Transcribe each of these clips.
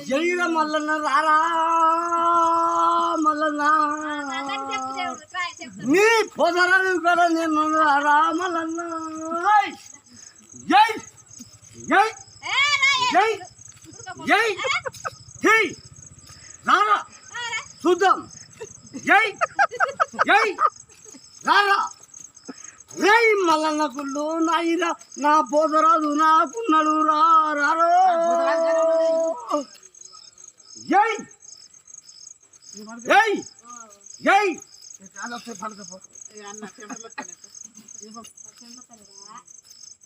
జైర మల్లన్న రారా మల్లన్న నీ పొదరలు కదా నేను రారా మల్లన్న జై జై జై జై జై రారా చూద్దాం జై జై రారా రై మల్లన్న గుళ్ళు నాయిరా నా పోదరాదు నాకున్నాడు రారో జై జై జై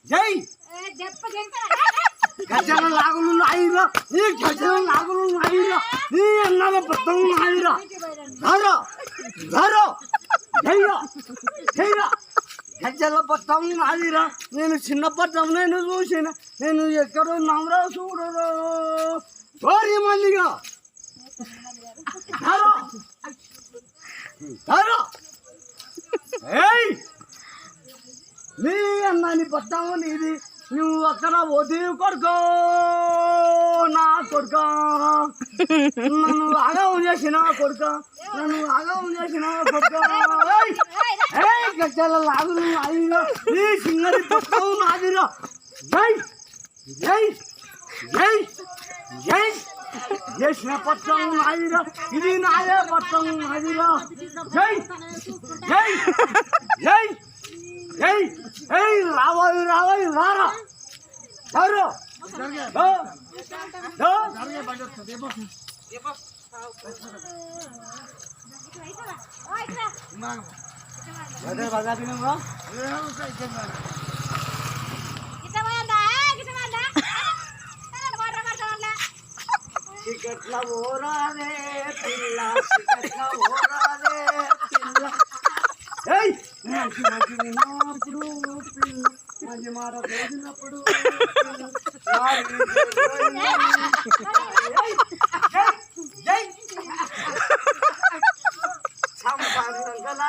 జై గజల లాగులు నాయిరా నీ గజల లాగులు నాయిరా నీ అన్నల పట్టం నాయిరా రారా రారా జైరా జైరా గజల పట్టం నాదిరా నేను చిన్న పట్టం నేను చూసిన నేను ఎక్కడో నమ్మరా చూడరు సారీ మల్లిగా రారా రారా ఏయ్ నీ అన్నాని పట్టాము నీది నువ్వు అక్కడ పోతే కొడుకో నా కొడుక నన్ను ఆగం చేసిన కొడుక నన్ను ఆగం చేసిన కొడుక గజ్జల లాగులు నాదిరా నీ సింగరి పట్టం నాదిరా జై జై జై జై చేసిన పట్టం నాదిరా ఇది నాదే పట్టం నాదిరా జై జై జై జై ఏయ్ రావాలి రావాలి రారా రారా టికెట్ల ఓరాలే పిల్ల టికెట్ల ఓరాలే పిల్ల ఏయ్ మంచి మంచి విన్నప్పుడు పిల్ల మంచి మాట పోయినప్పుడు జై సంపాదన